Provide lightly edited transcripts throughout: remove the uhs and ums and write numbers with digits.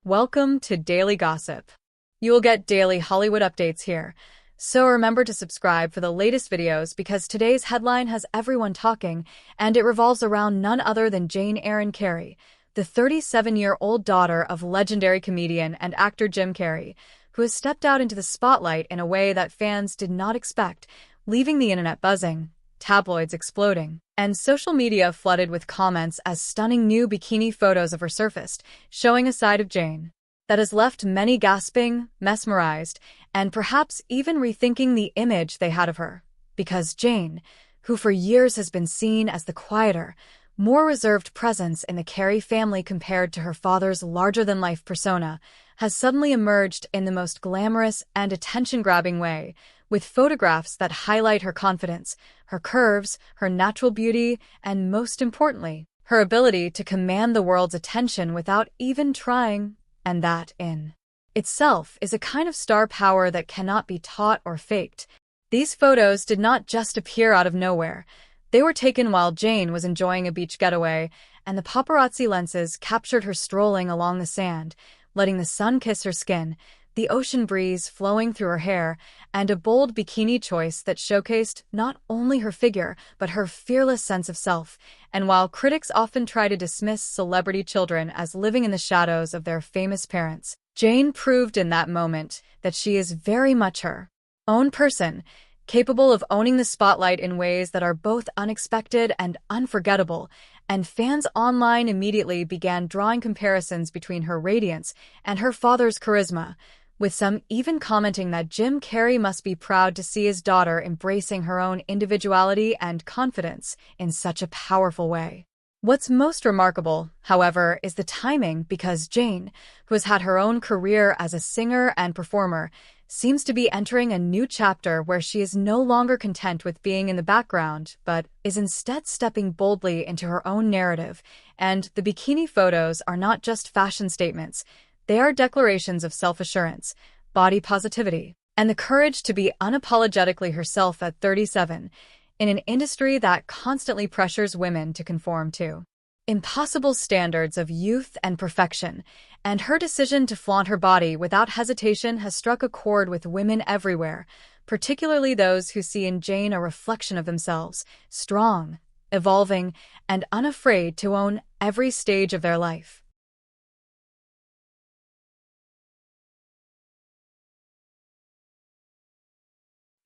Welcome to Daily Gossip. You will get daily Hollywood updates here, so remember to subscribe for the latest videos because today's headline has everyone talking, and it revolves around none other than Erin Carrey, the 37-year-old daughter of legendary comedian and actor Jim Carrey, who has stepped out into the spotlight in a way that fans did not expect, leaving the internet buzzing, tabloids exploding, and social media flooded with comments as stunning new bikini photos of her surfaced, showing a side of Jane that has left many gasping, mesmerized, and perhaps even rethinking the image they had of her. Because Jane, who for years has been seen as the quieter, more reserved presence in the Carrey family compared to her father's larger-than-life persona, has suddenly emerged in the most glamorous and attention-grabbing way, with photographs that highlight her confidence, her curves, her natural beauty, and most importantly, her ability to command the world's attention without even trying, and that, in itself, is a kind of star power that cannot be taught or faked. These photos did not just appear out of nowhere. They were taken while Jane was enjoying a beach getaway, and the paparazzi lenses captured her strolling along the sand, letting the sun kiss her skin, the ocean breeze flowing through her hair, and a bold bikini choice that showcased not only her figure, but her fearless sense of self. And while critics often try to dismiss celebrity children as living in the shadows of their famous parents, Jane proved in that moment that she is very much her own person, capable of owning the spotlight in ways that are both unexpected and unforgettable, and fans online immediately began drawing comparisons between her radiance and her father's charisma, with some even commenting that Jim Carrey must be proud to see his daughter embracing her own individuality and confidence in such a powerful way. What's most remarkable, however, is the timing, because Jane, who has had her own career as a singer and performer, seems to be entering a new chapter where she is no longer content with being in the background, but is instead stepping boldly into her own narrative. And the bikini photos are not just fashion statements. They are declarations of self-assurance, body positivity, and the courage to be unapologetically herself at 37, in an industry that constantly pressures women to conform to impossible standards of youth and perfection, and her decision to flaunt her body without hesitation has struck a chord with women everywhere, particularly those who see in Jane a reflection of themselves, strong, evolving, and unafraid to own every stage of their life.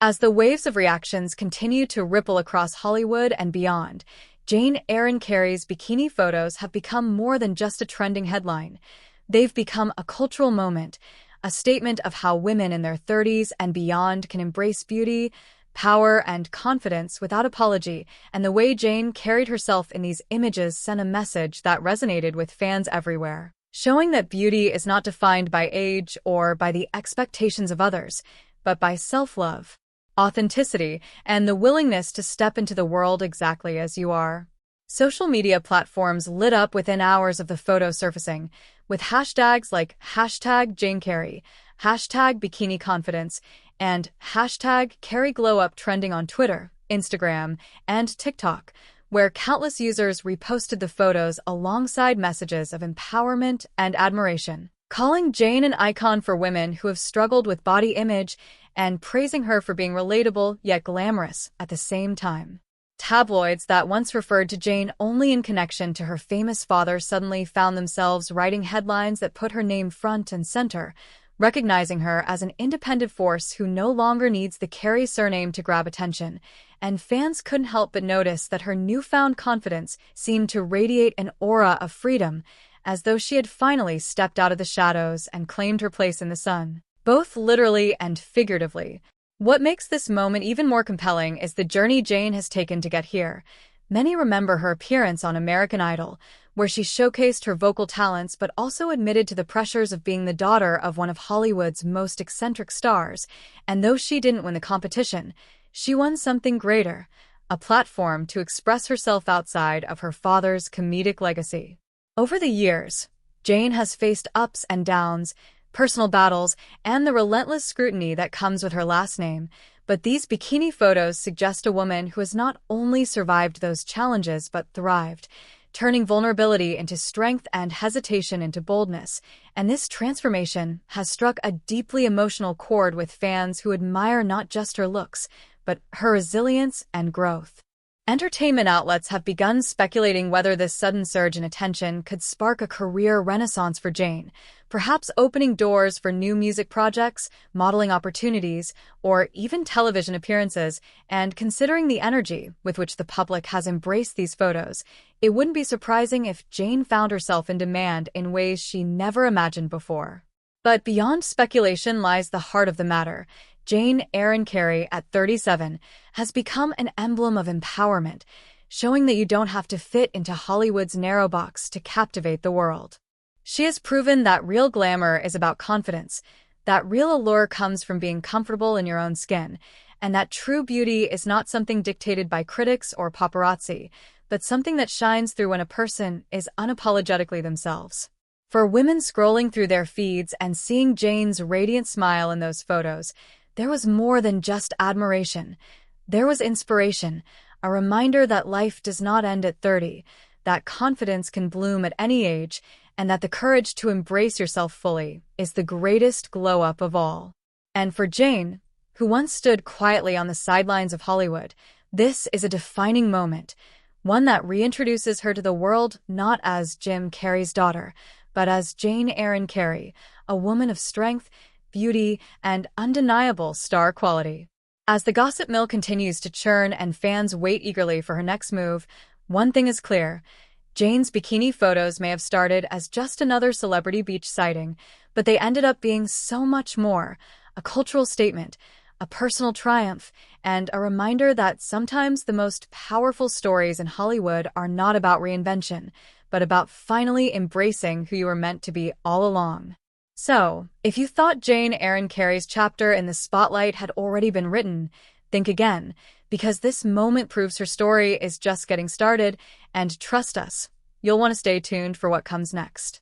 As the waves of reactions continue to ripple across Hollywood and beyond, Erin Carrey's bikini photos have become more than just a trending headline. They've become a cultural moment, a statement of how women in their 30s and beyond can embrace beauty, power, and confidence without apology, and the way Jane carried herself in these images sent a message that resonated with fans everywhere, showing that beauty is not defined by age or by the expectations of others, but by self-love, authenticity, and the willingness to step into the world exactly as you are. Social media platforms lit up within hours of the photo surfacing, with hashtags like #JaneCarrey, #BikiniConfidence, and #CarreyGlowUp trending on Twitter, Instagram, and TikTok, where countless users reposted the photos alongside messages of empowerment and admiration, calling Jane an icon for women who have struggled with body image and praising her for being relatable yet glamorous at the same time. Tabloids that once referred to Jane only in connection to her famous father suddenly found themselves writing headlines that put her name front and center, recognizing her as an independent force who no longer needs the Carrey surname to grab attention, and fans couldn't help but notice that her newfound confidence seemed to radiate an aura of freedom, as though she had finally stepped out of the shadows and claimed her place in the sun, both literally and figuratively. What makes this moment even more compelling is the journey Jane has taken to get here. Many remember her appearance on American Idol, where she showcased her vocal talents but also admitted to the pressures of being the daughter of one of Hollywood's most eccentric stars, and though she didn't win the competition, she won something greater, a platform to express herself outside of her father's comedic legacy. Over the years, Jane has faced ups and downs, personal battles, and the relentless scrutiny that comes with her last name, but these bikini photos suggest a woman who has not only survived those challenges but thrived. turning vulnerability into strength and hesitation into boldness. And this transformation has struck a deeply emotional chord with fans who admire not just her looks, but her resilience and growth. Entertainment outlets have begun speculating whether this sudden surge in attention could spark a career renaissance for Jane, perhaps opening doors for new music projects, modeling opportunities, or even television appearances. And considering the energy with which the public has embraced these photos, it wouldn't be surprising if Jane found herself in demand in ways she never imagined before. But beyond speculation lies the heart of the matter. Erin Carrey, at 37, has become an emblem of empowerment, showing that you don't have to fit into Hollywood's narrow box to captivate the world. She has proven that real glamour is about confidence, that real allure comes from being comfortable in your own skin, and that true beauty is not something dictated by critics or paparazzi, but something that shines through when a person is unapologetically themselves. For women scrolling through their feeds and seeing Jane's radiant smile in those photos, there was more than just admiration. There was inspiration, a reminder that life does not end at 30, that confidence can bloom at any age, and that the courage to embrace yourself fully is the greatest glow-up of all. And for Jane, who once stood quietly on the sidelines of Hollywood, this is a defining moment, one that reintroduces her to the world not as Jim Carrey's daughter, but as Erin Carrey, a woman of strength, beauty, and undeniable star quality. As the gossip mill continues to churn and fans wait eagerly for her next move, one thing is clear. Jane's bikini photos may have started as just another celebrity beach sighting, but they ended up being so much more, a cultural statement, a personal triumph, and a reminder that sometimes the most powerful stories in Hollywood are not about reinvention, but about finally embracing who you were meant to be all along. So, if you thought Erin Carrey's chapter in the spotlight had already been written, think again, because this moment proves her story is just getting started, and trust us, you'll want to stay tuned for what comes next.